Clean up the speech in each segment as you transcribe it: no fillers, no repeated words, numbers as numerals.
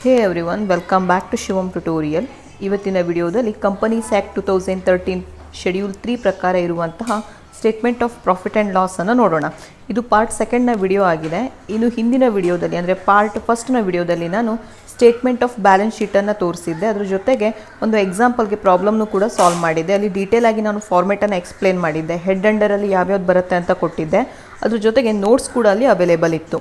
Hey everyone, welcome back to Shivam tutorial. ಇವತ್ತಿನ ವಿಡಿಯೋದಲ್ಲಿ companies act 2013 schedule 3 ಪ್ರಕಾರ ಇರುವಂತಹ statement of profit and loss ಅನ್ನು ನೋಡೋಣ. ಇದು ಪಾರ್ಟ್ ಸೆಕೆಂಡ್ನ ವಿಡಿಯೋ ಆಗಿದೆ. ಇನ್ನು ಹಿಂದಿನ ವಿಡಿಯೋದಲ್ಲಿ ಅಂದರೆ ಪಾರ್ಟ್ ಫಸ್ಟ್ನ ವಿಡಿಯೋದಲ್ಲಿ ನಾನು ಸ್ಟೇಟ್ಮೆಂಟ್ ಆಫ್ ಬ್ಯಾಲೆನ್ಸ್ ಶೀಟನ್ನು ತೋರಿಸಿದ್ದೆ. ಅದ್ರ ಜೊತೆಗೆ ಒಂದು ಎಕ್ಸಾಂಪಲ್ಗೆ ಪ್ರಾಬ್ಲಮ್ನು ಕೂಡ ಸಾಲ್ವ್ ಮಾಡಿದ್ದೆ. ಅಲ್ಲಿ ಡೀಟೇಲ್ ಆಗಿ ನಾನು ಫಾರ್ಮೆಟನ್ನು ಎಕ್ಸ್ಪ್ಲೇನ್ ಮಾಡಿದ್ದೆ. ಹೆಡ್ ಅಂಡರಲ್ಲಿ ಯಾವ್ಯಾವ್ದು ಬರುತ್ತೆ ಅಂತ ಕೊಟ್ಟಿದ್ದೆ. ಅದ್ರ ಜೊತೆಗೆ ನೋಟ್ಸ್ ಕೂಡ ಅಲ್ಲಿ ಅವೈಲೇಬಲ್ ಇತ್ತು.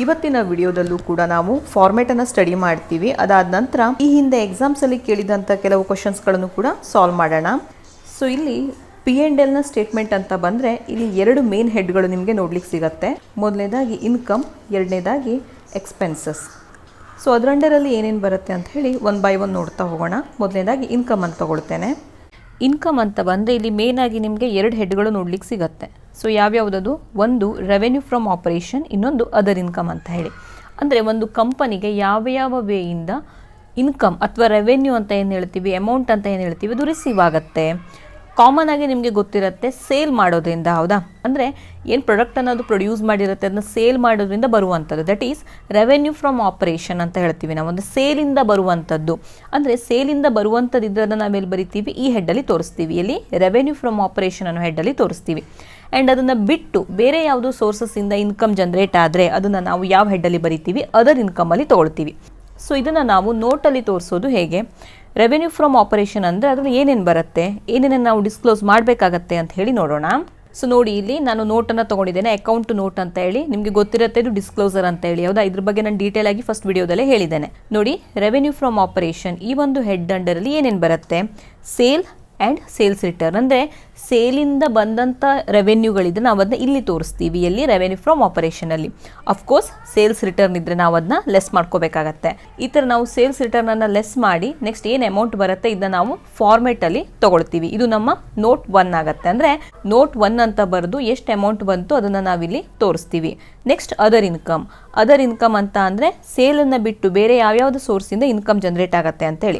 ಇವತ್ತಿನ ವಿಡಿಯೋದಲ್ಲೂ ಕೂಡ ನಾವು ಫಾರ್ಮೆಟನ್ನು ಸ್ಟಡಿ ಮಾಡ್ತೀವಿ. ಅದಾದ ನಂತರ ಈ ಹಿಂದೆ ಎಕ್ಸಾಮ್ಸಲ್ಲಿ ಕೇಳಿದಂಥ ಕೆಲವು ಕ್ವಶನ್ಸ್ಗಳನ್ನು ಕೂಡ ಸಾಲ್ವ್ ಮಾಡೋಣ. ಸೊ ಇಲ್ಲಿ P&Lನ ಸ್ಟೇಟ್ಮೆಂಟ್ ಅಂತ ಬಂದರೆ ಇಲ್ಲಿ ಎರಡು ಮೇನ್ ಹೆಡ್ಗಳು ನಿಮಗೆ ನೋಡ್ಲಿಕ್ಕೆ ಸಿಗುತ್ತೆ. ಮೊದಲನೇದಾಗಿ ಇನ್ಕಮ್, ಎರಡನೇದಾಗಿ ಎಕ್ಸ್ಪೆನ್ಸಸ್. ಸೊ ಅದರ ಅಂಡರಲ್ಲಿ ಏನೇನು ಬರುತ್ತೆ ಅಂತ ಹೇಳಿ ಒನ್ ಬೈ ಒನ್ ನೋಡ್ತಾ ಹೋಗೋಣ. ಮೊದಲನೇದಾಗಿ ಇನ್ಕಮ್ ಅಂತ ತಗೊಳ್ತೇನೆ. ಇನ್ಕಮ್ ಅಂತ ಬಂದರೆ ಇಲ್ಲಿ ಮೇನ್ ಆಗಿ ನಿಮಗೆ ಎರಡು ಹೆಡ್ಗಳು ನೋಡ್ಲಿಕ್ಕೆ ಸಿಗುತ್ತೆ. ಸೊ ಯಾವ್ಯಾವುದದು? ಒಂದು ರೆವೆನ್ಯೂ ಫ್ರಮ್ ಆಪರೇಷನ್, ಇನ್ನೊಂದು ಅದರ್ ಇನ್ಕಮ್ ಅಂತ ಹೇಳಿ. ಅಂದರೆ ಒಂದು ಕಂಪನಿಗೆ ಯಾವ ವೇಯಿಂದ ಇನ್ಕಮ್ ಅಥವಾ ರೆವೆನ್ಯೂ ಅಂತ ಏನು ಹೇಳ್ತೀವಿ, ಅಮೌಂಟ್ ಅಂತ ಏನು ಹೇಳ್ತೀವಿ, ಅದು ರಿಸೀವ್ ಆಗುತ್ತೆ. ಕಾಮನ್ ಆಗಿ ನಿಮಗೆ ಗೊತ್ತಿರುತ್ತೆ ಸೇಲ್ ಮಾಡೋದ್ರಿಂದ, ಹೌದಾ? ಅಂದರೆ ಏನು ಪ್ರಾಡಕ್ಟ್ ಅನ್ನೋದು ಪ್ರೊಡ್ಯೂಸ್ ಮಾಡಿರುತ್ತೆ ಅದನ್ನ ಸೇಲ್ ಮಾಡೋದ್ರಿಂದ ಬರುವಂಥದ್ದು, that is revenue from operation ಅಂತ ಹೇಳ್ತೀವಿ ನಾವು. ಒಂದು ಸೇಲಿಂದ ಬರುವಂಥದ್ದು. ಅಂದರೆ ಸೇಲಿಂದ ಬರುವಂಥದ್ದು ಇದನ್ನು ನಾವೆಲ್ಲಿ ಬರಿತೀವಿ? ಈ ಹೆಡ್ಡಲ್ಲಿ ತೋರಿಸ್ತೀವಿ. ಇಲ್ಲಿ ರೆವೆನ್ಯೂ ಫ್ರಮ್ ಆಪರೇಷನ್ ಅನ್ನೋ ಹೆಡ್ಡಲ್ಲಿ ತೋರಿಸ್ತೀವಿ. ಆ್ಯಂಡ್ ಅದನ್ನು ಬಿಟ್ಟು ಬೇರೆ ಯಾವುದೋ ಸೋರ್ಸಸ್ಸಿಂದ ಇನ್ಕಮ್ ಜನ್ರೇಟ್ ಆದರೆ ಅದನ್ನು ನಾವು ಯಾವ ಹೆಡ್ಡಲ್ಲಿ ಬರಿತೀವಿ? ಅದರ್ ಇನ್ಕಮಲ್ಲಿ ತೊಗೊಳ್ತೀವಿ. ಸೊ ಇದನ್ನು ನಾವು ನೋಟಲ್ಲಿ ತೋರಿಸೋದು ಹೇಗೆ? ರೆವೆನ್ಯೂ ಫ್ರಮ್ ಆಪರೇಷನ್ ಅಂದರೆ ಅದರಲ್ಲಿ ಏನೇನು ಬರುತ್ತೆ, ಏನೇನು ನಾವು ಡಿಸ್ಕ್ಲೋಸ್ ಮಾಡಬೇಕಾಗತ್ತೆ ಅಂತ ಹೇಳಿ ನೋಡೋಣ. ಸೊ ನೋಡಿ, ಇಲ್ಲಿ ನಾನು ನೋಟನ್ನು ತೊಗೊಂಡಿದ್ದೇನೆ, ಅಕೌಂಟ್ ನೋಟ್ ಅಂತ ಹೇಳಿ. ನಿಮಗೆ ಗೊತ್ತಿರುತ್ತೆ ಇದು ಡಿಸ್ಕ್ಲೋಸರ್ ಅಂತ ಹೇಳಿ, ಹೌದಾ? ಇದ್ರ ಬಗ್ಗೆ ನಾನು ಡೀಟೇಲ್ ಆಗಿ ಫಸ್ಟ್ ವಿಡಿಯೋದಲ್ಲೇ ಹೇಳಿದ್ದೇನೆ. ನೋಡಿ, ರೆವೆನ್ಯೂ ಫ್ರಮ್ ಆಪರೇಷನ್ ಈ ಒಂದು ಹೆಡ್ ಅಂಡರಲ್ಲಿ ಏನೇನು ಬರುತ್ತೆ? Sale and sales return. ಅಂದರೆ ಸೇಲಿಂದ ಬಂದಂಥ ರೆವೆನ್ಯೂಗಳಿದ್ರೆ ನಾವು ಅದನ್ನ ಇಲ್ಲಿ ತೋರಿಸ್ತೀವಿ. ಎಲ್ಲಿ? ರೆವೆನ್ಯೂ ಫ್ರಮ್ ಆಪರೇಷನಲ್ಲಿ. ಅಫ್ಕೋರ್ಸ್ ಸೇಲ್ಸ್ ರಿಟರ್ನ್ ಇದ್ದರೆ ನಾವು ಅದನ್ನ ಲೆಸ್ ಮಾಡ್ಕೋಬೇಕಾಗತ್ತೆ. ಈ ಥರ ನಾವು ಸೇಲ್ಸ್ ರಿಟರ್ನನ್ನು ಲೆಸ್ ಮಾಡಿ ನೆಕ್ಸ್ಟ್ ಏನು ಅಮೌಂಟ್ ಬರುತ್ತೆ ಇದನ್ನ ನಾವು ಫಾರ್ಮೆಟಲ್ಲಿ ತೊಗೊಳ್ತೀವಿ. ಇದು ನಮ್ಮ ನೋಟ್ 1 ಆಗುತ್ತೆ. ಅಂದರೆ ನೋಟ್ 1 ಅಂತ ಬರೆದು ಎಷ್ಟು ಅಮೌಂಟ್ ಬಂತು ಅದನ್ನು ನಾವಿಲ್ಲಿ ತೋರಿಸ್ತೀವಿ. Next other income. Other income ಅಂತ ಅಂದರೆ ಸೇಲನ್ನು ಬಿಟ್ಟು ಬೇರೆ ಯಾವ್ಯಾವುದು ಸೋರ್ಸಿಂದ ಇನ್ಕಮ್ ಜನರೇಟ್ ಆಗುತ್ತೆ ಅಂತೇಳಿ.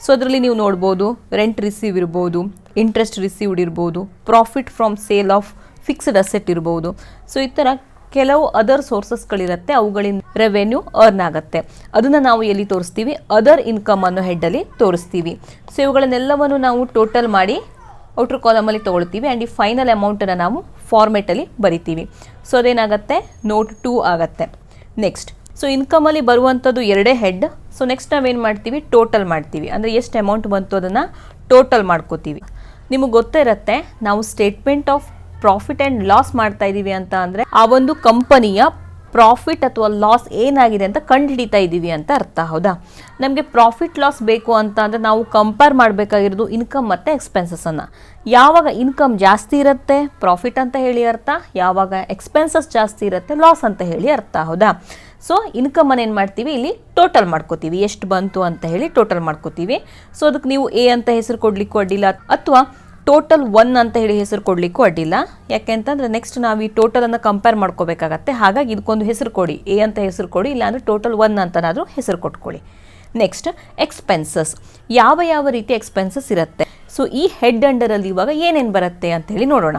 ಸೊ ಅದರಲ್ಲಿ ನೀವು ನೋಡ್ಬೋದು ರೆಂಟ್ ರಿಸೀವ್ ಇರ್ಬೋದು, ಇಂಟ್ರೆಸ್ಟ್ ರಿಸೀವ್ಡ್ ಇರ್ಬೋದು, profit from sale of fixed asset ಇರ್ಬೋದು. ಸೊ ಈ ಥರ ಕೆಲವು ಅದರ್ ಸೋರ್ಸಸ್ಗಳಿರುತ್ತೆ, ಅವುಗಳಿಂದ ರೆವೆನ್ಯೂ ಅರ್ನ್ ಆಗುತ್ತೆ. ಅದನ್ನು ನಾವು ಎಲ್ಲಿ ತೋರಿಸ್ತೀವಿ? ಅದರ್ ಇನ್ಕಮ್ ಅನ್ನೋ ಹೆಡ್ಡಲ್ಲಿ ತೋರಿಸ್ತೀವಿ. ಸೊ ಇವುಗಳನ್ನೆಲ್ಲವನ್ನು ನಾವು ಟೋಟಲ್ ಮಾಡಿ ಔಟರ್ ಕಾಲಮಲ್ಲಿ ತೊಗೊಳ್ತೀವಿ. ಆ್ಯಂಡ್ ಈ ಫೈನಲ್ ಅಮೌಂಟನ್ನು ನಾವು ಫಾರ್ಮೆಟಲ್ಲಿ ಬರಿತೀವಿ. ಸೊ ಅದೇನಾಗುತ್ತೆ? ನೋಟ್ 2 ಆಗುತ್ತೆ. ನೆಕ್ಸ್ಟ್, ಸೊ ಇನ್ಕಮಲ್ಲಿ ಬರುವಂಥದ್ದು ಎರಡೇ ಹೆಡ್. ಸೊ ನೆಕ್ಸ್ಟ್ ನಾವೇನು ಮಾಡ್ತೀವಿ? ಟೋಟಲ್ ಮಾಡ್ತೀವಿ. ಅಂದರೆ ಎಷ್ಟು ಅಮೌಂಟ್ ಬಂತು ಅದನ್ನು ಟೋಟಲ್ ಮಾಡ್ಕೋತೀವಿ. ನಿಮಗೆ ಗೊತ್ತೇ ಇರುತ್ತೆ, ನಾವು statement of profit and loss ಮಾಡ್ತಾ ಇದ್ದೀವಿ ಅಂತ ಅಂದರೆ ಆ ಒಂದು ಕಂಪನಿಯ ಪ್ರಾಫಿಟ್ ಅಥವಾ ಲಾಸ್ ಏನಾಗಿದೆ ಅಂತ ಕಂಡುಹಿಡಿತಾ ಇದ್ದೀವಿ ಅಂತ ಅರ್ಥ, ಹೌದಾ? ನಮಗೆ ಪ್ರಾಫಿಟ್ ಲಾಸ್ ಬೇಕು ಅಂತ ಅಂದರೆ ನಾವು ಕಂಪೇರ್ ಮಾಡಬೇಕಾಗಿರೋದು ಇನ್ಕಮ್ ಮತ್ತು ಎಕ್ಸ್ಪೆನ್ಸಸ್ಸನ್ನು. ಯಾವಾಗ ಇನ್ಕಮ್ ಜಾಸ್ತಿ ಇರುತ್ತೆ ಪ್ರಾಫಿಟ್ ಅಂತ ಹೇಳಿ ಅರ್ಥ, ಯಾವಾಗ ಎಕ್ಸ್ಪೆನ್ಸಸ್ ಜಾಸ್ತಿ ಇರುತ್ತೆ ಲಾಸ್ ಅಂತ ಹೇಳಿ ಅರ್ಥ, ಹೌದಾ? ಸೊ ಇನ್ಕಮನ್ನು ಏನು ಮಾಡ್ತೀವಿ? ಇಲ್ಲಿ ಟೋಟಲ್ ಮಾಡ್ಕೋತೀವಿ. ಎಷ್ಟು ಬಂತು ಅಂತ ಹೇಳಿ ಟೋಟಲ್ ಮಾಡ್ಕೋತೀವಿ. ಸೊ ಅದಕ್ಕೆ ನೀವು ಎ ಅಂತ ಹೆಸರು ಕೊಡಲಿಕ್ಕೂ ಅಡ್ಡಿಲ್ಲ, ಅಥವಾ ಟೋಟಲ್ 1 ಅಂತ ಹೇಳಿ ಹೆಸರು ಕೊಡಲಿಕ್ಕೂ ಅಡ್ಡಿಲ್ಲ. ಯಾಕೆಂತಂದರೆ ನೆಕ್ಸ್ಟ್ ನಾವು ಈ ಟೋಟಲನ್ನು ಕಂಪೇರ್ ಮಾಡ್ಕೋಬೇಕಾಗತ್ತೆ. ಹಾಗಾಗಿ ಇದಕ್ಕೊಂದು ಹೆಸರು ಕೊಡಿ, ಎ ಅಂತ ಹೆಸರು ಕೊಡಿ, ಇಲ್ಲಾಂದರೆ ಟೋಟಲ್ 1 ಅಂತನಾದರೂ ಹೆಸರು ಕೊಟ್ಕೊಳ್ಳಿ. Next expenses. ಯಾವ ರೀತಿ ಎಕ್ಸ್ಪೆನ್ಸಸ್ ಇರುತ್ತೆ? ಸೊ ಈ ಹೆಡ್ ಅಂಡರಲ್ಲಿ ಇವಾಗ ಏನೇನು ಬರುತ್ತೆ ಅಂತ ಹೇಳಿ ನೋಡೋಣ.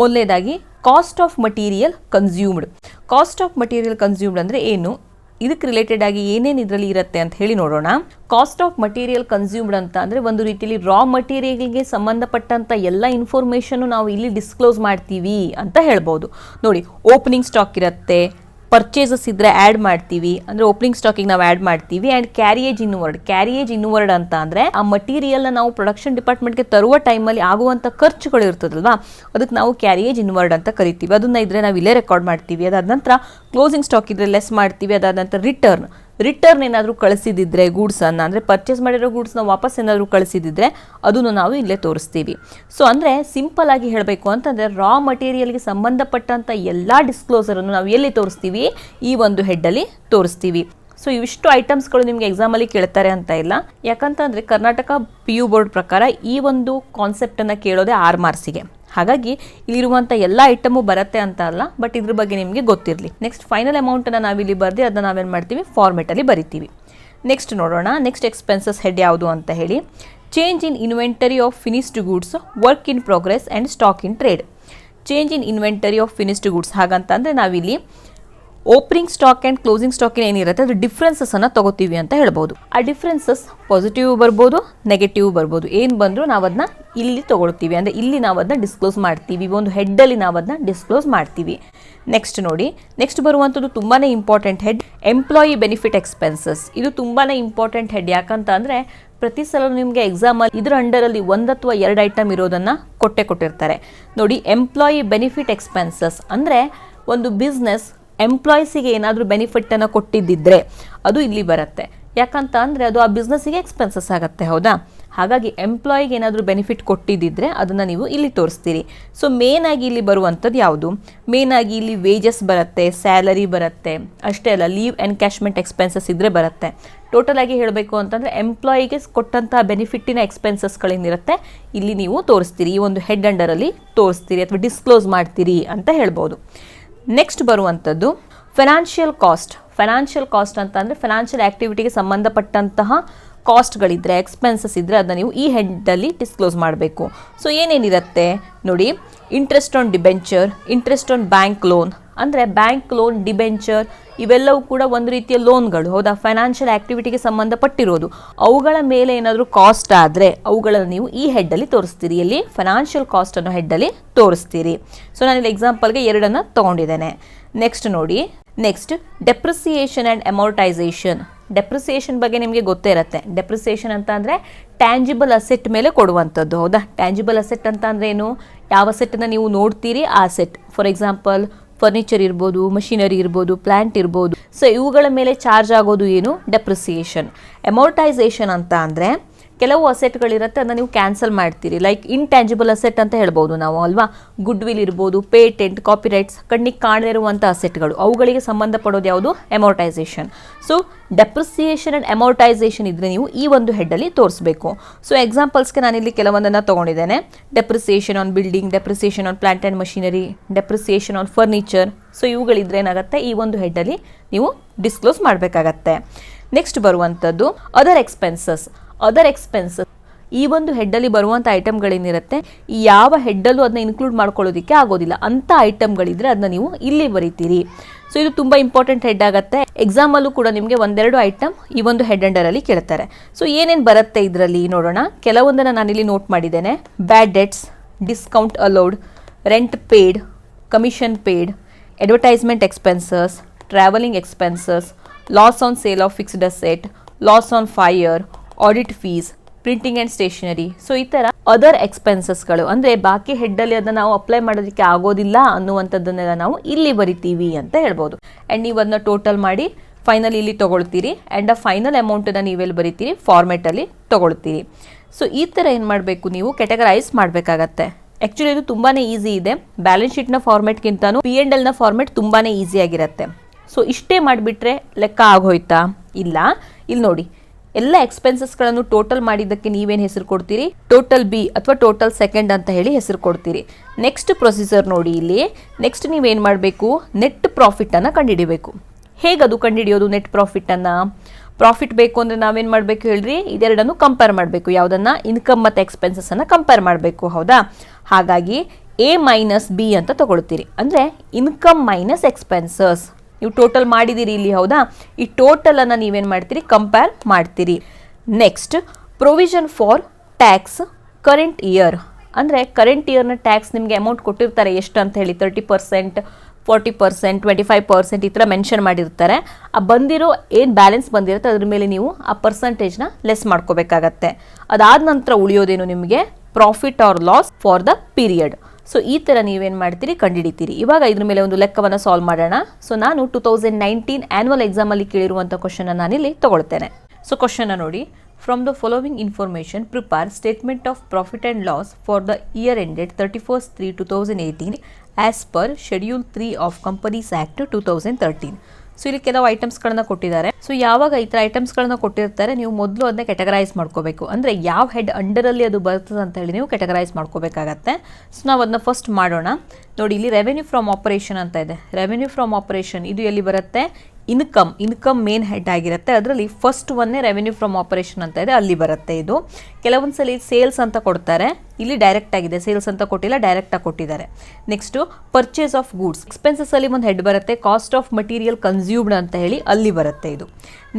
ಮೊದಲನೇದಾಗಿ cost of material consumed. Cost of material consumed ಅಂದರೆ ಏನು? ಇದಕ್ಕೆ ರಿಲೇಟೆಡ್ ಆಗಿ ಏನೇನು ಇದರಲ್ಲಿ ಇರುತ್ತೆ ಅಂತ ಹೇಳಿ ನೋಡೋಣ. ಕಾಸ್ಟ್ ಆಫ್ ಮಟೀರಿಯಲ್ ಕನ್ಸ್ಯೂಮ್ಡ್ ಅಂತ ಅಂದರೆ ಒಂದು ರೀತಿಯಲ್ಲಿ ರಾ ಮಟೀರಿಯಲ್ಗೆ ಸಂಬಂಧಪಟ್ಟಂಥ ಎಲ್ಲ ಇನ್ಫಾರ್ಮೇಷನ್ನು ನಾವು ಇಲ್ಲಿ ಡಿಸ್ಕ್ಲೋಸ್ ಮಾಡ್ತೀವಿ ಅಂತ ಹೇಳ್ಬೋದು. ನೋಡಿ, ಓಪನಿಂಗ್ ಸ್ಟಾಕ್ ಇರುತ್ತೆ, ಪರ್ಚೇಸಸ್ ಇದ್ದರೆ ಆ್ಯಡ್ ಮಾಡ್ತೀವಿ, ಅಂದರೆ ಓಪನಿಂಗ್ ಸ್ಟಾಕಿಗೆ ನಾವು ಆ್ಯಡ್ ಮಾಡ್ತೀವಿ. And carriage inward. Carriage inward ಅಂತ ಅಂದರೆ ಆ ಮಟೀರಿಯಲ್ನ ನಾವು ಪ್ರೊಡಕ್ಷನ್ ಡಿಪಾರ್ಟ್ಮೆಂಟ್ಗೆ ತರುವ ಟೈಮಲ್ಲಿ ಆಗುವಂಥ ಖರ್ಚುಗಳು ಇರ್ತದಲ್ವಾ, ಅದಕ್ಕೆ ನಾವು ಕ್ಯಾರಿಯೇಜ್ ಇನ್ವರ್ಡ್ ಅಂತ ಕರಿತೀವಿ. ಅದನ್ನು ಇದ್ದರೆ ನಾವು ಇಲ್ಲೇ ರೆಕಾರ್ಡ್ ಮಾಡ್ತೀವಿ. ಅದಾದ ನಂತರ ಕ್ಲೋಸಿಂಗ್ ಸ್ಟಾಕ್ ಇದ್ದರೆ ಲೆಸ್ ಮಾಡ್ತೀವಿ. ಅದಾದ ನಂತರ ರಿಟರ್ನ್ ಏನಾದರೂ ಕಳಿಸಿದಿದ್ರೆ ಗೂಡ್ಸನ್ನು, ಅಂದರೆ ಪರ್ಚೇಸ್ ಮಾಡಿರೋ ಗೂಡ್ಸ್ನ ವಾಪಸ್ ಏನಾದರೂ ಕಳಿಸಿದಿದ್ರೆ ಅದನ್ನು ನಾವು ಇಲ್ಲೇ ತೋರಿಸ್ತೀವಿ. ಸೊ ಅಂದರೆ ಸಿಂಪಲ್ ಆಗಿ ಹೇಳಬೇಕು ಅಂತಂದರೆ ರಾ ಮಟೀರಿಯಲ್ಗೆ ಸಂಬಂಧಪಟ್ಟಂಥ ಎಲ್ಲ ಡಿಸ್ಕ್ಲೋಸರನ್ನು ನಾವು ಎಲ್ಲಿ ತೋರಿಸ್ತೀವಿ? ಈ ಒಂದು ಹೆಡ್ಡಲ್ಲಿ ತೋರಿಸ್ತೀವಿ. ಸೊ ಇವಿಷ್ಟು ಐಟಮ್ಸ್ಗಳು ನಿಮಗೆ ಎಕ್ಸಾಮಲ್ಲಿ ಕೇಳ್ತಾರೆ ಅಂತ ಇಲ್ಲ. ಯಾಕಂತಂದರೆ ಕರ್ನಾಟಕ PU ಬೋರ್ಡ್ ಪ್ರಕಾರ ಈ ಒಂದು ಕಾನ್ಸೆಪ್ಟನ್ನು ಕೇಳೋದೇ 6 ಮಾರ್ಕ್ಸಿಗೆ. ಹಾಗಾಗಿ ಇಲ್ಲಿರುವಂಥ ಎಲ್ಲ ಐಟಮು ಬರುತ್ತೆ ಅಂತ ಅಲ್ಲ, ಬಟ್ ಇದ್ರ ಬಗ್ಗೆ ನಿಮಗೆ ಗೊತ್ತಿರಲಿ. ನೆಕ್ಸ್ಟ್ ಫೈನಲ್ ಅಮೌಂಟನ್ನು ನಾವಿಲ್ಲಿ ಬರೆದು ಅದನ್ನು ನಾವೇನು ಮಾಡ್ತೀವಿ? ಫಾರ್ಮೆಟಲ್ಲಿ ಬರಿತೀವಿ. ನೆಕ್ಸ್ಟ್ ನೋಡೋಣ, ನೆಕ್ಸ್ಟ್ ಎಕ್ಸ್ಪೆನ್ಸಸ್ ಹೆಡ್ ಯಾವುದು ಅಂತ ಹೇಳಿ. Change in inventory of finished goods, work in progress and stock in trade. Change in inventory of finished goods ಹಾಗಂತಂದರೆ ನಾವಿಲ್ಲಿ ಓಪನಿಂಗ್ ಸ್ಟಾಕ್ ಆ್ಯಂಡ್ ಕ್ಲೋಸಿಂಗ್ ಸ್ಟಾಕಿನ ಏನಿರುತ್ತೆ ಅದು ಡಿಫ್ರೆನ್ಸಸ್ಸನ್ನು ತಗೋತೀವಿ ಅಂತ ಹೇಳ್ಬೋದು. ಆ ಡಿಫ್ರೆನ್ಸಸ್ ಪಾಸಿಟಿವ್ ಬರ್ಬೋದು, ನೆಗೆಟಿವ್ ಬರ್ಬೋದು. ಏನು ಬಂದರೂ ನಾವು ಅದನ್ನ ಇಲ್ಲಿ ತೊಗೊಳ್ತೀವಿ, ಅಂದರೆ ಇಲ್ಲಿ ನಾವು ಅದನ್ನ ಡಿಸ್ಕ್ಲೋಸ್ ಮಾಡ್ತೀವಿ, ಒಂದು ಹೆಡ್ಡಲ್ಲಿ ನಾವು ಅದನ್ನ ಡಿಸ್ಕ್ಲೋಸ್ ಮಾಡ್ತೀವಿ. ನೆಕ್ಸ್ಟ್ ನೋಡಿ, ನೆಕ್ಸ್ಟ್ ಬರುವಂಥದ್ದು ತುಂಬಾ important head, employee benefit expenses. ಇದು ತುಂಬಾ ಇಂಪಾರ್ಟೆಂಟ್ ಹೆಡ್. ಯಾಕಂತ ಅಂದರೆ ಪ್ರತಿ ಸಲ ನಿಮಗೆ ಎಕ್ಸಾಮಲ್ಲಿ ಇದರ ಅಂಡರಲ್ಲಿ 1 ಅಥವಾ 2 ಐಟಮ್ ಇರೋದನ್ನು ಕೊಟ್ಟಿರ್ತಾರೆ ನೋಡಿ. ಎಂಪ್ಲಾಯಿ ಬೆನಿಫಿಟ್ ಎಕ್ಸ್ಪೆನ್ಸಸ್ ಅಂದರೆ ಒಂದು ಬಿಸ್ನೆಸ್ ಎಂಪ್ಲಾಯೀಸಿಗೆ ಏನಾದರೂ ಬೆನಿಫಿಟನ್ನು ಕೊಟ್ಟಿದ್ದಿದ್ರೆ ಅದು ಇಲ್ಲಿ ಬರುತ್ತೆ. ಯಾಕಂತ ಅಂದರೆ ಅದು ಆ ಬಿಸ್ನೆಸ್ಸಿಗೆ ಎಕ್ಸ್ಪೆನ್ಸಸ್ ಆಗುತ್ತೆ, ಹೌದಾ? ಹಾಗಾಗಿ ಎಂಪ್ಲಾಯಿಗೆ ಏನಾದರೂ ಬೆನಿಫಿಟ್ ಕೊಟ್ಟಿದ್ದಿದ್ರೆ ಅದನ್ನು ನೀವು ಇಲ್ಲಿ ತೋರಿಸ್ತೀರಿ. ಸೊ ಮೇನಾಗಿ ಇಲ್ಲಿ ಬರುವಂಥದ್ದು ಯಾವುದು? ಮೇನಾಗಿ ಇಲ್ಲಿ ವೇಜಸ್ ಬರುತ್ತೆ, ಸ್ಯಾಲರಿ ಬರುತ್ತೆ, ಅಷ್ಟೇ ಅಲ್ಲ ಲೀವ್ ಎನ್ಕ್ಯಾಶ್ಮೆಂಟ್ ಎಕ್ಸ್ಪೆನ್ಸಸ್ ಇದ್ದರೆ ಬರುತ್ತೆ. ಟೋಟಲ್ ಆಗಿ ಹೇಳಬೇಕು ಅಂತಂದರೆ ಎಂಪ್ಲಾಯಿಗೆ ಕೊಟ್ಟಂತಹ ಬೆನಿಫಿಟ್ಟಿನ ಎಕ್ಸ್ಪೆನ್ಸಸ್ಗಳೇನಿರುತ್ತೆ ಇಲ್ಲಿ ನೀವು ತೋರಿಸ್ತೀರಿ, ಈ ಒಂದು ಹೆಡ್ ಅಂಡರಲ್ಲಿ ತೋರಿಸ್ತೀರಿ ಅಥವಾ ಡಿಸ್ಕ್ಲೋಸ್ ಮಾಡ್ತೀರಿ ಅಂತ ಹೇಳ್ಬೋದು. ನೆಕ್ಸ್ಟ್ ಬರುವಂಥದ್ದು ಫೈನಾನ್ಷಿಯಲ್ ಕಾಸ್ಟ್. ಫೈನಾನ್ಷಿಯಲ್ ಕಾಸ್ಟ್ ಅಂತ ಅಂದರೆ ಫೈನಾನ್ಷಿಯಲ್ ಆ್ಯಕ್ಟಿವಿಟಿಗೆ ಸಂಬಂಧಪಟ್ಟಂತಹ ಕಾಸ್ಟ್ಗಳಿದ್ದರೆ, ಎಕ್ಸ್ಪೆನ್ಸಸ್ ಇದ್ದರೆ ಅದನ್ನು ನೀವು ಈ ಹೆಡ್ಡಲ್ಲಿ ಡಿಸ್ಕ್ಲೋಸ್ ಮಾಡಬೇಕು. ಸೊ ಏನೇನಿರುತ್ತೆ ನೋಡಿ, interest on debenture, interest on bank loan, ಅಂದರೆ ಬ್ಯಾಂಕ್ ಲೋನ್, ಡಿಬೆಂಚರ್ ಇವೆಲ್ಲವೂ ಕೂಡ ಒಂದು ರೀತಿಯ ಲೋನ್ಗಳು, ಹೌದಾ? ಫೈನಾನ್ಷಿಯಲ್ ಆ್ಯಕ್ಟಿವಿಟಿಗೆ ಸಂಬಂಧಪಟ್ಟಿರೋದು. ಅವುಗಳ ಮೇಲೆ ಏನಾದರೂ ಕಾಸ್ಟ್ ಆದರೆ ಅವುಗಳನ್ನು ನೀವು ಈ ಹೆಡ್ಡಲ್ಲಿ ತೋರಿಸ್ತೀರಿ, ಇಲ್ಲಿ ಫೈನಾನ್ಷಿಯಲ್ ಕಾಸ್ಟ್ ಅನ್ನೋ ಹೆಡ್ಡಲ್ಲಿ ತೋರಿಸ್ತೀರಿ. ಸೊ ನಾನಿಲ್ಲಿ ಎಕ್ಸಾಂಪಲ್ಗೆ 2 ತೊಗೊಂಡಿದ್ದೇನೆ. ನೆಕ್ಸ್ಟ್ ನೋಡಿ, ನೆಕ್ಸ್ಟ್ ಡೆಪ್ರಿಸಿಯೇಷನ್ ಆ್ಯಂಡ್ ಅಮೌರ್ಟೈಸೇಷನ್. ಡೆಪ್ರಿಸಿಯೇಷನ್ ಬಗ್ಗೆ ನಿಮಗೆ ಗೊತ್ತೇ ಇರುತ್ತೆ. ಡೆಪ್ರಿಸಿಯೇಷನ್ ಅಂತ ಅಂದರೆ ಟ್ಯಾಂಜಿಬಲ್ ಅಸೆಟ್ ಮೇಲೆ ಕೊಡುವಂಥದ್ದು, ಹೌದಾ? ಟ್ಯಾಂಜಿಬಲ್ ಅಸೆಟ್ ಅಂತ ಅಂದರೆ ಏನು? ಯಾವ ಅಸೆಟನ್ನು ನೀವು ನೋಡ್ತೀರಿ ಆ ಅಸೆಟ್. ಫಾರ್ ಎಕ್ಸಾಂಪಲ್ ಫರ್ನಿಚರ್ ಇರ್ಬೋದು, ಮಷಿನರಿ ಇರ್ಬೋದು, ಪ್ಲಾಂಟ್ ಇರ್ಬೋದು. ಸೊ ಇವುಗಳ ಮೇಲೆ ಚಾರ್ಜ್ ಆಗೋದು ಏನು? ಡೆಪ್ರಿಸಿಯೇಷನ್. ಅಮೌರ್ಟೈಸೇಷನ್ ಅಂತ ಅಂದರೆ ಕೆಲವು ಅಸೆಟ್ಗಳಿರುತ್ತೆ, ಅದನ್ನು ನೀವು ಕ್ಯಾನ್ಸಲ್ ಮಾಡ್ತೀರಿ. ಲೈಕ್ ಇಂಟ್ಯಾಂಜಿಬಲ್ ಅಸೆಟ್ ಅಂತ ಹೇಳ್ಬೋದು ನಾವು, ಅಲ್ವಾ? ಗುಡ್ ವಿಲ್ ಇರ್ಬೋದು, ಪೇಟೆಂಟ್, ಕಾಪಿರೈಟ್ಸ್, ಕಣ್ಣಿಗೆ ಕಾಣದೇ ಇರುವಂಥ ಅಸೆಟ್ಗಳು, ಅವುಗಳಿಗೆ ಸಂಬಂಧಪಡೋದು ಯಾವುದು? Amortisation. So depreciation and amortisation ಇದ್ದರೆ ನೀವು ಈ ಒಂದು ಹೆಡ್ಡಲ್ಲಿ ತೋರಿಸಬೇಕು. ಸೊ ಎಕ್ಸಾಂಪಲ್ಸ್ಗೆ ನಾನಿಲ್ಲಿ ಕೆಲವೊಂದನ್ನು ತೊಗೊಂಡಿದ್ದೇನೆ. Depreciation on building, depreciation on plant and machinery, depreciation on furniture. So ಇವುಗಳಿದ್ರೆ ಏನಾಗುತ್ತೆ, ಈ ಒಂದು ಹೆಡ್ಡಲ್ಲಿ ನೀವು ಡಿಸ್ಕ್ಲೋಸ್ ಮಾಡಬೇಕಾಗತ್ತೆ. ನೆಕ್ಸ್ಟ್ ಬರುವಂಥದ್ದು ಅದರ್ ಎಕ್ಸ್ಪೆನ್ಸಸ್. ಅದರ್ ಎಕ್ಸ್ಪೆನ್ಸಸ್ ಈ ಒಂದು ಹೆಡ್ಡಲ್ಲಿ ಬರುವಂಥ ಐಟಮ್ಗಳೇನಿರುತ್ತೆ, ಈ ಯಾವ ಹೆಡ್ಡಲ್ಲೂ ಅದನ್ನ ಇನ್ಕ್ಲೂಡ್ ಮಾಡ್ಕೊಳ್ಳೋದಕ್ಕೆ ಆಗೋದಿಲ್ಲ ಅಂಥ ಐಟಮ್ಗಳಿದ್ರೆ ಅದನ್ನ ನೀವು ಇಲ್ಲಿ ಬರೀತೀರಿ. ಸೊ ಇದು ತುಂಬ ಇಂಪಾರ್ಟೆಂಟ್ ಹೆಡ್ ಆಗುತ್ತೆ. ಎಕ್ಸಾಮಲ್ಲೂ ಕೂಡ ನಿಮಗೆ 1-2 ಐಟಮ್ ಈ ಒಂದು ಹೆಡ್ ಅಂಡರಲ್ಲಿ ಕೇಳ್ತಾರೆ. ಸೊ ಏನೇನು ಬರುತ್ತೆ ಇದರಲ್ಲಿ ನೋಡೋಣ. ಕೆಲವೊಂದನ್ನು ನಾನಿಲ್ಲಿ ನೋಟ್ ಮಾಡಿದ್ದೇನೆ. Bad debts, discount allowed, rent paid, commission paid, advertisement expenses, travelling expenses, loss on sale of fixed asset, loss on fire, audit fees, printing and stationery. So ಈ ಥರ ಅದರ್ ಎಕ್ಸ್ಪೆನ್ಸಸ್ಗಳು ಅಂದರೆ ಬಾಕಿ ಹೆಡ್ಡಲ್ಲಿ ಅದನ್ನು ನಾವು ಅಪ್ಲೈ ಮಾಡೋದಕ್ಕೆ ಆಗೋದಿಲ್ಲ ಅನ್ನುವಂಥದ್ದನ್ನೆಲ್ಲ ನಾವು ಇಲ್ಲಿ ಬರಿತೀವಿ ಅಂತ ಹೇಳ್ಬೋದು. ಆ್ಯಂಡ್ ನೀವು ಅದನ್ನ ಟೋಟಲ್ ಮಾಡಿ ಫೈನಲ್ ಇಲ್ಲಿ ತೊಗೊಳ್ತೀರಿ. ಆ್ಯಂಡ್ ಆ ಫೈನಲ್ ಅಮೌಂಟನ್ನು ನೀವೆಲ್ಲಿ ಬರಿತೀರಿ? ಫಾರ್ಮೆಟಲ್ಲಿ ತೊಗೊಳ್ತೀರಿ. ಸೊ ಈ ಥರ ಏನು ಮಾಡಬೇಕು, ನೀವು ಕೆಟಗರೈಸ್ ಮಾಡಬೇಕಾಗತ್ತೆ. ಆ್ಯಕ್ಚುಲಿ ಇದು ತುಂಬಾ ಈಸಿ ಇದೆ. ಬ್ಯಾಲೆನ್ಸ್ ಶೀಟ್ನ ಫಾರ್ಮೆಟ್ಗಿಂತನೂ P&Lನ ಫಾರ್ಮೆಟ್ ತುಂಬಾ ಈಸಿಯಾಗಿರುತ್ತೆ. ಸೊ ಇಷ್ಟೇ ಮಾಡಿಬಿಟ್ರೆ ಲೆಕ್ಕ ಆಗೋಯ್ತಾ? ಇಲ್ಲ. ಇಲ್ಲಿ ನೋಡಿ, ಎಲ್ಲ ಎಕ್ಸ್ಪೆನ್ಸಸ್ಗಳನ್ನು ಟೋಟಲ್ ಮಾಡಿದ್ದಕ್ಕೆ ನೀವೇನು ಹೆಸರು ಕೊಡ್ತೀರಿ? ಟೋಟಲ್ ಬಿ ಅಥವಾ ಟೋಟಲ್ ಸೆಕೆಂಡ್ ಅಂತ ಹೇಳಿ ಹೆಸರು ಕೊಡ್ತೀರಿ. ನೆಕ್ಸ್ಟ್ ಪ್ರೊಸೀಜರ್ ನೋಡಿ, ಇಲ್ಲಿ ನೆಕ್ಸ್ಟ್ ನೀವೇನು ಮಾಡಬೇಕು? ನೆಟ್ ಪ್ರಾಫಿಟನ್ನು ಕಂಡುಹಿಡಿಬೇಕು. ಹೇಗದು ಕಂಡುಹಿಡಿಯೋದು ನೆಟ್ ಪ್ರಾಫಿಟನ್ನು? ಪ್ರಾಫಿಟ್ ಬೇಕು ಅಂದರೆ ನಾವೇನು ಮಾಡಬೇಕು ಹೇಳ್ರಿ? ಇದೆರಡನ್ನು ಕಂಪೇರ್ ಮಾಡಬೇಕು. ಯಾವುದನ್ನು? ಇನ್ಕಮ್ ಮತ್ತು ಎಕ್ಸ್ಪೆನ್ಸಸ್ಸನ್ನು ಕಂಪೇರ್ ಮಾಡಬೇಕು, ಹೌದಾ? ಹಾಗಾಗಿ A ಮೈನಸ್ B ಅಂತ ತಗೊಳ್ತೀರಿ. ಅಂದರೆ ಇನ್ಕಮ್ ಮೈನಸ್ ಎಕ್ಸ್ಪೆನ್ಸಸ್. ನೀವು ಟೋಟಲ್ ಮಾಡಿದ್ದೀರಿ ಇಲ್ಲಿ, ಹೌದಾ? ಈ ಟೋಟಲನ್ನು ನೀವೇನು ಮಾಡ್ತೀರಿ? ಕಂಪೇರ್ ಮಾಡ್ತೀರಿ. Next provision for tax current year. ಅಂದರೆ ಕರೆಂಟ್ ಇಯರ್ನ ಟ್ಯಾಕ್ಸ್ ನಿಮಗೆ ಅಮೌಂಟ್ ಕೊಟ್ಟಿರ್ತಾರೆ, ಎಷ್ಟು ಅಂತ ಹೇಳಿ 30%, 40%, 25% ಈ ಥರ ಮೆನ್ಷನ್ ಮಾಡಿರ್ತಾರೆ. ಆ ಬಂದಿರೋ ಏನು ಬ್ಯಾಲೆನ್ಸ್ ಬಂದಿರುತ್ತೆ ಅದ್ರ ಮೇಲೆ ನೀವು ಆ ಪರ್ಸಂಟೇಜ್ನ ಲೆಸ್ ಮಾಡ್ಕೋಬೇಕಾಗತ್ತೆ. ಅದಾದ ನಂತರ ಉಳಿಯೋದೇನು ನಿಮಗೆ? Profit or loss for the period. So ಈ ಥರ ನೀವೇನು ಮಾಡ್ತೀರಿ? ಕಂಡುಹಿಡಿತೀರಿ. ಇವಾಗ ಇದ್ರ ಮೇಲೆ ಒಂದು ಲೆಕ್ಕವನ್ನು ಸಾಲ್ವ್ ಮಾಡೋಣ. ಸೊ ನಾನು 2019 ಆ್ಯನ್ಯುವಲ್ ಎಕ್ಸಾಮಲ್ಲಿ ಕೇಳಿರುವಂಥ ಕ್ವಶನ್ನ ನಾನಿಲ್ಲಿ ತಗೊಳ್ತೇನೆ. ಸೊ ಕ್ವಶನ್ನ ನೋಡಿ. From the following information prepare statement of profit and loss for the year ended 31/3/2018 as per schedule 3 of companies act 2013. So ಇಲ್ಲಿ ಕೆಲವು ಐಟಮ್ಸ್ಗಳನ್ನ ಕೊಟ್ಟಿದ್ದಾರೆ. ಸೊ ಯಾವಾಗ ಈ ಥರ ಐಟಮ್ಸ್ಗಳನ್ನ ಕೊಟ್ಟಿರ್ತಾರೆ, ನೀವು ಮೊದಲು ಅದನ್ನ ಕೆಟಗರೈಸ್ ಮಾಡ್ಕೋಬೇಕು. ಅಂದರೆ ಯಾವ ಹೆಡ್ ಅಂಡರಲ್ಲಿ ಅದು ಬರ್ತದೆ ಅಂತ ಹೇಳಿ ನೀವು ಕೆಟಗರೈಸ್ ಮಾಡ್ಕೋಬೇಕಾಗತ್ತೆ. ಸೊ ನಾವು ಅದನ್ನ ಫಸ್ಟ್ ಮಾಡೋಣ. ನೋಡಿ, ಇಲ್ಲಿ ರೆವೆನ್ಯೂ ಫ್ರಮ್ ಆಪರೇಷನ್ ಅಂತ ಇದೆ. ರೆವೆನ್ಯೂ ಫ್ರಮ್ ಆಪರೇಷನ್ ಇದು ಎಲ್ಲಿ ಬರುತ್ತೆ? ಇನ್ಕಮ್ ಮೇನ್ ಹೆಡ್ ಆಗಿರುತ್ತೆ. ಅದರಲ್ಲಿ ಫಸ್ಟ್ ಒನ್ನೇ ರೆವೆನ್ಯೂ ಫ್ರಮ್ ಆಪರೇಷನ್ ಅಂತ ಇದೆ, ಅಲ್ಲಿ ಬರುತ್ತೆ ಇದು. ಕೆಲವೊಂದ್ಸಲಿ ಸೇಲ್ಸ್ ಅಂತ ಕೊಡ್ತಾರೆ, ಇಲ್ಲಿ ಡೈರೆಕ್ಟ್ ಆಗಿದೆ, ಸೇಲ್ಸ್ ಅಂತ ಕೊಟ್ಟಿಲ್ಲ, ಡೈರೆಕ್ಟ್ ಆಗಿ ಕೊಟ್ಟಿದ್ದಾರೆ. Next purchase of goods, expenses ಅಲ್ಲಿ ಒಂದು ಹೆಡ್ ಬರುತ್ತೆ, ಕಾಸ್ಟ್ ಆಫ್ ಮಟೀರಿಯಲ್ ಕನ್ಸ್ಯೂಮ್ಡ್ ಅಂತ ಹೇಳಿ ಅಲ್ಲಿ ಬರುತ್ತೆ ಇದು.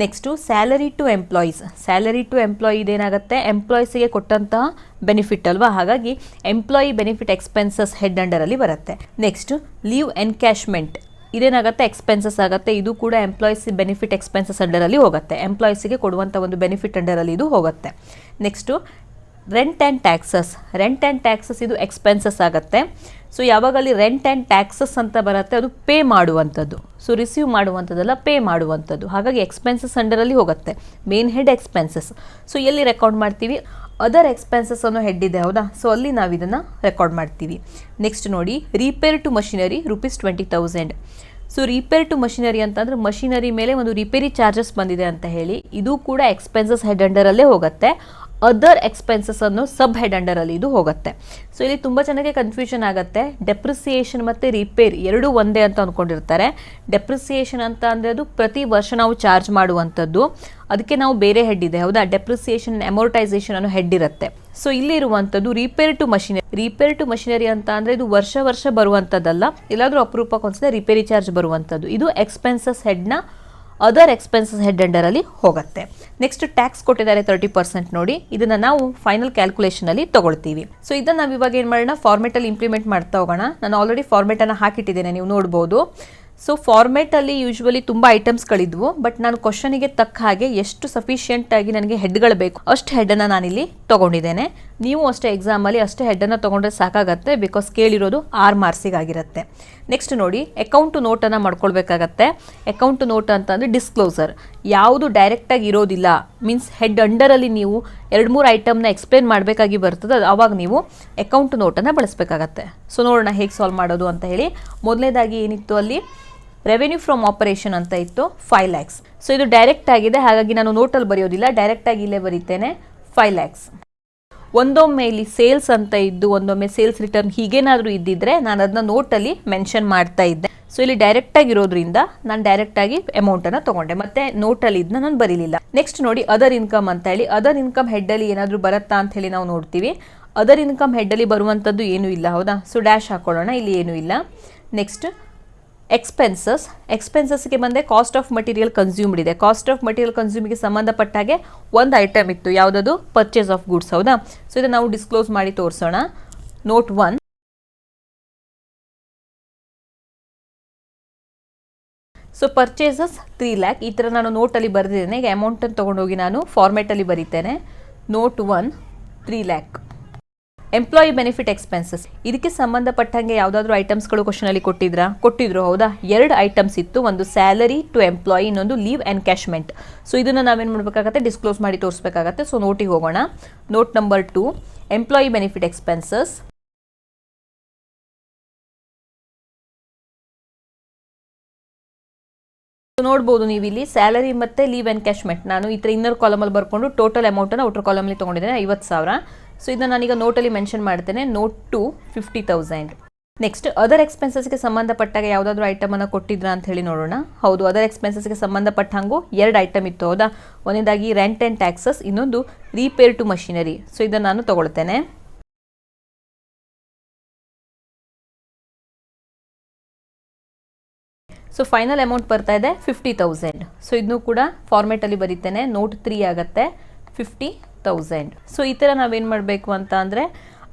Next salary to employees, salary to employee ಇದೇನಾಗುತ್ತೆ, ಎಂಪ್ಲಾಯೀಸ್ಗೆ ಕೊಟ್ಟಂತಹ ಬೆನಿಫಿಟ್ ಅಲ್ವಾ, ಹಾಗಾಗಿ employee benefit expenses head under ಅಲ್ಲಿ ಬರುತ್ತೆ. ನೆಕ್ಸ್ಟ್ ಲೀವ್ ಎನ್ಕ್ಯಾಶ್ಮೆಂಟ್, ಇದೇನಾಗುತ್ತೆ ಎಕ್ಸ್ಪೆನ್ಸಸ್ ಆಗುತ್ತೆ, ಇದು ಕೂಡ ಎಂಪ್ಲಾಯೀಸ್ ಬೆನಿಫಿಟ್ ಎಕ್ಸ್ಪೆನ್ಸಸ್ ಅಂಡರಲ್ಲಿ ಹೋಗುತ್ತೆ, ಎಂಪ್ಲಾಯೀಸ್ಗೆ ಕೊಡುವಂಥ ಒಂದು ಬೆನಿಫಿಟ್ ಅಂಡರಲ್ಲಿ ಇದು ಹೋಗುತ್ತೆ. ನೆಕ್ಸ್ಟು ರೆಂಟ್ ಆ್ಯಂಡ್ ಟ್ಯಾಕ್ಸಸ್, ಇದು ಎಕ್ಸ್ಪೆನ್ಸಸ್ ಆಗುತ್ತೆ. ಸೊ ಯಾವಾಗಲ್ಲಿ ರೆಂಟ್ ಆ್ಯಂಡ್ ಟ್ಯಾಕ್ಸಸ್ ಅಂತ ಬರುತ್ತೆ ಅದು ಪೇ ಮಾಡುವಂಥದ್ದು, ಸೊ ರಿಸೀವ್ ಮಾಡುವಂಥದ್ದಲ್ಲ, ಪೇ ಮಾಡುವಂಥದ್ದು, ಹಾಗಾಗಿ ಎಕ್ಸ್ಪೆನ್ಸಸ್ ಅಂಡರಲ್ಲಿ ಹೋಗುತ್ತೆ, ಮೇನ್ ಹೆಡ್ ಎಕ್ಸ್ಪೆನ್ಸಸ್. ಸೊ ಎಲ್ಲಿ ರೆಕಾರ್ಡ್ ಮಾಡ್ತೀವಿ, ಅದರ್ ಎಕ್ಸ್ಪೆನ್ಸಸ್ ಅನ್ನೋ ಹೆಡ್ ಇದೆ ಹೌದಾ, ಸೊ ಅಲ್ಲಿ ನಾವು ಇದನ್ನು ರೆಕಾರ್ಡ್ ಮಾಡ್ತೀವಿ. ನೆಕ್ಸ್ಟ್ ನೋಡಿ repair to machinery ₹20,000. So repair to machinery ಅಂತಂದರೆ ಮಷಿನರಿ ಮೇಲೆ ಒಂದು ರಿಪೇರಿ ಚಾರ್ಜಸ್ ಬಂದಿದೆ ಅಂತ ಹೇಳಿ, ಇದು ಕೂಡ ಎಕ್ಸ್ಪೆನ್ಸಸ್ ಹೆಡ್ ಅಂಡರಲ್ಲೇ ಹೋಗುತ್ತೆ. ಅದರ್ ಎಕ್ಸ್ಪೆನ್ಸಸ್ ಅನ್ನೋ ಸಬ್ ಹೆಡ್ ಅಂಡರಲ್ಲಿ ಇದು ಹೋಗುತ್ತೆ. ಸೊ ಇಲ್ಲಿ ತುಂಬ ಚೆನ್ನಾಗಿ ಕನ್ಫ್ಯೂಷನ್ ಆಗುತ್ತೆ, ಡೆಪ್ರಿಸಿಯೇಷನ್ ಮತ್ತು ರಿಪೇರ್ ಎರಡೂ ಒಂದೇ ಅಂತ ಅಂದ್ಕೊಂಡಿರ್ತಾರೆ. ಡೆಪ್ರಿಸಿಯೇಷನ್ ಅಂತ ಅಂದರೆ ಅದು ಪ್ರತಿ ವರ್ಷ ನಾವು ಚಾರ್ಜ್ ಮಾಡುವಂಥದ್ದು, ಅದಕ್ಕೆ ನಾವು ಬೇರೆ ಹೆಡ್ ಇದೆ ಹೌದಾ, ಡೆಪ್ರಿಸಿಯೇಷನ್ ಅಮೋರ್ಟೈಸೇಷನ್ ಅನ್ನೋ ಹೆಡ್ ಇರುತ್ತೆ. ಸೊ ಇಲ್ಲಿ ಇರುವಂಥದ್ದು ರಿಪೇರ್ ಟು ಮಷಿನರಿ ಅಂತ ಅಂದರೆ ಇದು ವರ್ಷ ಬರುವಂಥದ್ದಲ್ಲ, ಎಲ್ಲಾದರೂ ಅಪರೂಪಕ್ಕೆ ಒಂದ್ಸಲ ರಿಪೇರಿ ಚಾರ್ಜ್ ಬರುವಂಥದ್ದು, ಇದು ಎಕ್ಸ್ಪೆನ್ಸಸ್ ಹೆಡ್ನ ಅದರ್ ಎಕ್ಸ್ಪೆನ್ಸಸ್ ಹೆಡ್ ಅಂಡರಲ್ಲಿ ಹೋಗುತ್ತೆ. ನೆಕ್ಸ್ಟ್ ಟ್ಯಾಕ್ಸ್ ಕೊಟ್ಟಿದ್ದಾರೆ 30%, ನೋಡಿ ಇದನ್ನು ನಾವು ಫೈನಲ್ ಕ್ಯಾಲ್ಕುಲೇಷನಲ್ಲಿ ತಗೊಳ್ತೀವಿ. ಸೊ ಇದನ್ನು ನಾವು ಇವಾಗ ಏನು ಮಾಡೋಣ, ಫಾರ್ಮೆಟಲ್ಲಿ ಇಂಪ್ಲಿಮೆಂಟ್ ಮಾಡ್ತಾ ಹೋಗೋಣ. ನಾನು ಆಲ್ರೆಡಿ ಫಾರ್ಮೆಟನ್ನು ಹಾಕಿಟ್ಟಿದ್ದೇನೆ, ನೀವು ನೋಡ್ಬೋದು. ಸೊ ಫಾರ್ಮೆಟಲ್ಲಿ ಯೂಶ್ವಲಿ ತುಂಬ ಐಟಮ್ಸ್ಗಳಿದ್ವು, ಬಟ್ ನಾನು ಕ್ವಶನಿಗೆ ತಕ್ಕ ಹಾಗೆ ಎಷ್ಟು ಸಫಿಷಿಯೆಂಟಾಗಿ ನನಗೆ ಹೆಡ್ಗಳು ಬೇಕು ಅಷ್ಟು ಹೆಡ್ಡನ್ನು ನಾನಿಲ್ಲಿ ತೊಗೊಂಡಿದ್ದೇನೆ. ನೀವು ಅಷ್ಟೇ ಎಕ್ಸಾಮಲ್ಲಿ ಅಷ್ಟೇ ಹೆಡ್ಡನ್ನು ತೊಗೊಂಡ್ರೆ ಸಾಕಾಗತ್ತೆ, ಬಿಕಾಸ್ ಕೇಳಿರೋದು 6 ಮಾರ್ಕ್ಸಿಗಾಗಿರುತ್ತೆ. ನೆಕ್ಸ್ಟ್ ನೋಡಿ ಅಕೌಂಟು ನೋಟನ್ನು ಮಾಡ್ಕೊಳ್ಬೇಕಾಗತ್ತೆ. ಅಕೌಂಟು ನೋಟ್ ಅಂತಂದರೆ ಡಿಸ್ಕ್ಲೋಸರ್, ಯಾವುದು ಡೈರೆಕ್ಟಾಗಿ ಇರೋದಿಲ್ಲ, ಮೀನ್ಸ್ ಹೆಡ್ ಅಂಡರಲ್ಲಿ ನೀವು 2-3 ಐಟಮ್ನ ಎಕ್ಸ್ಪ್ಲೇನ್ ಮಾಡಬೇಕಾಗಿ ಬರ್ತದೆ, ಆವಾಗ ನೀವು ಅಕೌಂಟ್ ನೋಟನ್ನು ಬಳಸಬೇಕಾಗತ್ತೆ. ಸೊ ನೋಡೋಣ ಹೇಗೆ ಸಾಲ್ವ್ ಮಾಡೋದು ಅಂತ ಹೇಳಿ. ಮೊದಲನೇದಾಗಿ ಏನಿತ್ತು ಅಲ್ಲಿ ರೆವೆನ್ಯೂ ಫ್ರಮ್ ಆಪರೇಷನ್ ಅಂತ ಇತ್ತು 5 lakhs. ಸೊ ಇದು ಡೈರೆಕ್ಟ್ ಆಗಿದೆ, ಹಾಗಾಗಿ ನಾನು ನೋಟಲ್ಲಿ ಬರೆಯೋದಿಲ್ಲ, ಡೈರೆಕ್ಟಾಗಿ ಇಲ್ಲೇ ಬರೀತೇನೆ 5 lakhs. ಒಂದೊಮ್ಮೆ ಇಲ್ಲಿ ಸೇಲ್ಸ್ ಅಂತ ಇದ್ದು ಒಂದೊಮ್ಮೆ ಸೇಲ್ಸ್ ರಿಟರ್ನ್ ಹೀಗೇನಾದರೂ ಇದ್ದಿದ್ರೆ ನಾನು ಅದನ್ನ ನೋಟಲ್ಲಿ ಮೆನ್ಷನ್ ಮಾಡ್ತಾ ಇದ್ದೆ. ಸೊ ಇಲ್ಲಿ ಡೈರೆಕ್ಟಾಗಿ ಇರೋದ್ರಿಂದ ನಾನು ಡೈರೆಕ್ಟಾಗಿ ಅಮೌಂಟನ್ನು ತೊಗೊಂಡೆ, ಮತ್ತೆ ನೋಟಲ್ಲಿ ಇದನ್ನ ನಾನು ಬರೀಲಿಲ್ಲ. ನೆಕ್ಸ್ಟ್ ನೋಡಿ ಅದರ್ ಇನ್ಕಮ್ ಅಂತ ಹೇಳಿ, ಅದರ್ ಇನ್ಕಮ್ ಹೆಡ್ಡಲ್ಲಿ ಏನಾದರೂ ಬರುತ್ತಾ ಅಂತ ಹೇಳಿ ನಾವು ನೋಡ್ತೀವಿ. ಅದರ್ ಇನ್ಕಮ್ ಹೆಡ್ಡಲ್ಲಿ ಬರುವಂಥದ್ದು ಏನೂ ಇಲ್ಲ ಹೌದಾ, ಸೊ ಡ್ಯಾಶ್ ಹಾಕೊಳ್ಳೋಣ, ಇಲ್ಲಿ ಏನೂ ಇಲ್ಲ. ನೆಕ್ಸ್ಟ್ ಎಕ್ಸ್ಪೆನ್ಸಸ್ಗೆ ಬಂದೆ ಕಾಸ್ಟ್ ಆಫ್ ಮಟೀರಿಯಲ್ ಕನ್ಸ್ಯೂಮ್ಡ್ ಇದೆ. ಕಾಸ್ಟ್ ಆಫ್ ಮಟೀರಿಯಲ್ ಕನ್ಸ್ಯೂಮಿಗೆ ಸಂಬಂಧಪಟ್ಟ ಹಾಗೆ ಒಂದು ಐಟಮ್ ಇತ್ತು, ಯಾವುದದು ಪರ್ಚೇಸ್ ಆಫ್ ಗೂಡ್ಸ್ ಹೌದಾ. ಸೊ ಇದನ್ನು ನಾವು ಡಿಸ್ಕ್ಲೋಸ್ ಮಾಡಿ ತೋರಿಸೋಣ. ನೋಟ್ 1. ಸೊ ಪರ್ಚೇಸಸ್ 3 lakh, ಈ ಥರ ನಾನು ನೋಟಲ್ಲಿ ಬರೆದಿದ್ದೇನೆ. ಈಗ ಅಮೌಂಟನ್ನು ತೊಗೊಂಡೋಗಿ ನಾನು ಫಾರ್ಮೆಟಲ್ಲಿ ಬರೀತೇನೆ. Note 1 3 lakh. Employee benefit expenses, ಇದಕ್ಕೆ ಸಂಬಂಧಪಟ್ಟಂಗೆ ಯಾವುದಾದ್ರೂ ಐಟಮ್ಸ್ಗಳು ಕ್ವಶನಲ್ಲಿ ಕೊಟ್ಟಿದ್ರು ಹೌದಾ. 2 ಐಟಮ್ಸ್ ಇತ್ತು, ಒಂದು ಸ್ಯಾಲರಿ ಟು ಎಂಪ್ಲಾಯಿ, ಇನ್ನೊಂದು ಲೀವ್ ಎನ್ಕ್ಯಾಶ್ಮೆಂಟ್. ಸೊ ಇದನ್ನು ನಾವೇನು ಮಾಡಬೇಕಾಗತ್ತೆ, ಡಿಸ್ಕ್ಲೋಸ್ ಮಾಡಿ ತೋರಿಸಬೇಕಾಗತ್ತೆ. ಸೊ ನೋಟಿಗೆ ಹೋಗೋಣ. Note number 2 employee benefit expenses. ನೋಡ್ಬೋದು ನೀವು ಇಲ್ಲಿ ಸ್ಯಾಲರಿ ಮತ್ತು ಲೀವ್ ಎನ್ಕ್ಯಾಶ್ಮೆಂಟ್ ನಾನು ಈ ಥರ ಇನ್ನರ್ ಕಾಲಮಲ್ಲಿ ಬರ್ಕೊಂಡು ಟೋಟಲ್ ಅಮೌಂಟನ್ನು ಔಟರ್ ಕಾಲಮಲ್ಲಿ ತೊಗೊಂಡಿದ್ದೇನೆ 50,000. ಸೊ ಇದನ್ನು ನಾನೀಗ ನೋಟಲ್ಲಿ ಮೆನ್ಷನ್ ಮಾಡ್ತೇನೆ. ನೋಟ್ 2 50,000. ನೆಕ್ಸ್ಟ್ ಅದರ್ ಎಕ್ಸ್ಪೆನ್ಸಸ್ಗೆ ಸಂಬಂಧಪಟ್ಟಾಗ ಯಾವುದಾದ್ರೂ ಐಟಮನ್ನು ಕೊಟ್ಟಿದ್ರಾ ಅಂತ ಹೇಳಿ ನೋಡೋಣ. ಹೌದು, ಅದರ್ ಎಕ್ಸ್ಪೆನ್ಸಸ್ಗೆ ಸಂಬಂಧಪಟ್ಟಂಗೂ 2 ಐಟಮ್ ಇತ್ತು ಹೌದಾ. ಒಂದೇದಾಗಿ ರೆಂಟ್ ಆ್ಯಂಡ್ ಟ್ಯಾಕ್ಸಸ್, ಇನ್ನೊಂದು ರಿಪೇರ್ ಟು ಮಷಿನರಿ. ಸೊ ಇದನ್ನು ನಾನು ತಗೊಳ್ತೇನೆ. ಸೊ ಫೈನಲ್ ಅಮೌಂಟ್ ಬರ್ತಾ ಇದೆ 50,000. ಸೊ ಇದನ್ನು ಕೂಡ ಫಾರ್ಮೆಟಲ್ಲಿ ಬರೀತೇನೆ. ನೋಟ್ 3 ಆಗುತ್ತೆ 50,000. ಸೊ ಈ ಥರ ನಾವೇನು ಮಾಡಬೇಕು ಅಂತ ಅಂದರೆ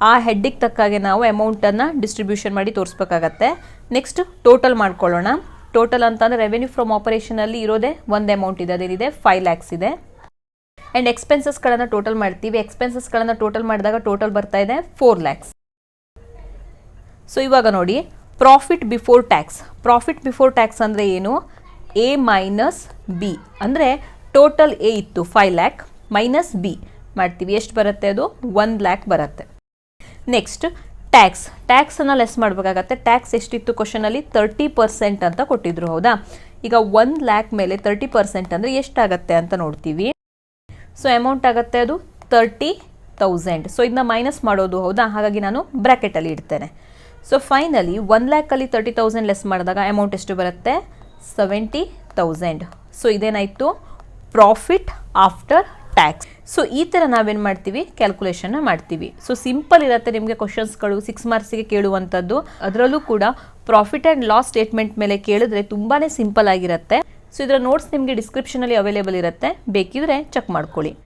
ಆ ಹೆಡ್ಡಿಗೆ ತಕ್ಕಾಗೆ ನಾವು ಅಮೌಂಟನ್ನು ಡಿಸ್ಟ್ರಿಬ್ಯೂಷನ್ ಮಾಡಿ ತೋರಿಸ್ಬೇಕಾಗತ್ತೆ. ನೆಕ್ಸ್ಟ್ ಟೋಟಲ್ ಮಾಡ್ಕೊಳ್ಳೋಣ. ಟೋಟಲ್ ಅಂತಂದರೆ ರೆವೆನ್ಯೂ ಫ್ರಮ್ ಆಪರೇಷನಲ್ಲಿ ಇರೋದೇ ಒಂದು ಅಮೌಂಟ್ ಇದೆ, ಅದೇನಿದೆ 5 lakhs ಇದೆ. ಆ್ಯಂಡ್ ಎಕ್ಸ್ಪೆನ್ಸಸ್ಗಳನ್ನು ಟೋಟಲ್ ಮಾಡ್ತೀವಿ. ಎಕ್ಸ್ಪೆನ್ಸಸ್ಗಳನ್ನು ಟೋಟಲ್ ಮಾಡಿದಾಗ ಟೋಟಲ್ ಬರ್ತಾ ಇದೆ 4 lakhs. ಸೊ ಇವಾಗ ನೋಡಿ profit before tax. Profit before tax ಅಂದರೆ ಏನು, ಎ ಮೈನಸ್ ಬಿ. ಅಂದರೆ ಟೋಟಲ್ ಎ ಇತ್ತು 5 lakh ಮೈನಸ್ ಬಿ ಮಾಡ್ತೀವಿ. ಎಷ್ಟು ಬರುತ್ತೆ, ಅದು 1 lakh ಬರುತ್ತೆ. ನೆಕ್ಸ್ಟ್ ಟ್ಯಾಕ್ಸನ್ನು ಲೆಸ್ ಮಾಡಬೇಕಾಗತ್ತೆ. ಟ್ಯಾಕ್ಸ್ ಎಷ್ಟಿತ್ತು ಕ್ವಶನಲ್ಲಿ 30% ಅಂತ ಕೊಟ್ಟಿದ್ರು ಹೌದಾ. ಈಗ 1 lakh ಮೇಲೆ 30% ಅಂದರೆ ಎಷ್ಟಾಗತ್ತೆ ಅಂತ ನೋಡ್ತೀವಿ. ಸೊ ಅಮೌಂಟ್ ಆಗುತ್ತೆ ಅದು 30,000. ಸೊ ಇದನ್ನ ಮೈನಸ್ ಮಾಡೋದು ಹೌದಾ, ಹಾಗಾಗಿ ನಾನು ಬ್ರ್ಯಾಕೆಟಲ್ಲಿ ಇಡ್ತೇನೆ. ಸೊ ಫೈನಲಿ 1 lakh ಅಲ್ಲಿ 30,000 ಲೆಸ್ ಮಾಡಿದಾಗ ಅಮೌಂಟ್ ಎಷ್ಟು ಬರುತ್ತೆ, 1000. ಸೊ ಇದೇನಾಯಿತು, ಪ್ರಾಫಿಟ್ ಆಫ್ಟರ್ ಟ್ಯಾಕ್ಸ್. ಸೊ ಈ ಥರ ನಾವೇನು ಮಾಡ್ತೀವಿ, ಕ್ಯಾಲ್ಕುಲೇಷನ್ನ ಮಾಡ್ತೀವಿ. ಸೊ ಸಿಂಪಲ್ ಇರುತ್ತೆ ನಿಮಗೆ ಕ್ವಶನ್ಸ್ಗಳು 6 ಮಾರ್ಕ್ಸಿಗೆ ಕೇಳುವಂಥದ್ದು. ಅದರಲ್ಲೂ ಕೂಡ ಪ್ರಾಫಿಟ್ ಆ್ಯಂಡ್ ಲಾಸ್ ಸ್ಟೇಟ್ಮೆಂಟ್ ಮೇಲೆ ಕೇಳಿದ್ರೆ ತುಂಬಾ ಸಿಂಪಲ್ ಆಗಿರುತ್ತೆ. ಸೊ ಇದರ ನೋಟ್ಸ್ ನಿಮಗೆ ಡಿಸ್ಕ್ರಿಪ್ಷನಲ್ಲಿ ಅವೈಲೇಬಲ್ ಇರುತ್ತೆ, ಬೇಕಿದ್ರೆ ಚೆಕ್ ಮಾಡ್ಕೊಳ್ಳಿ.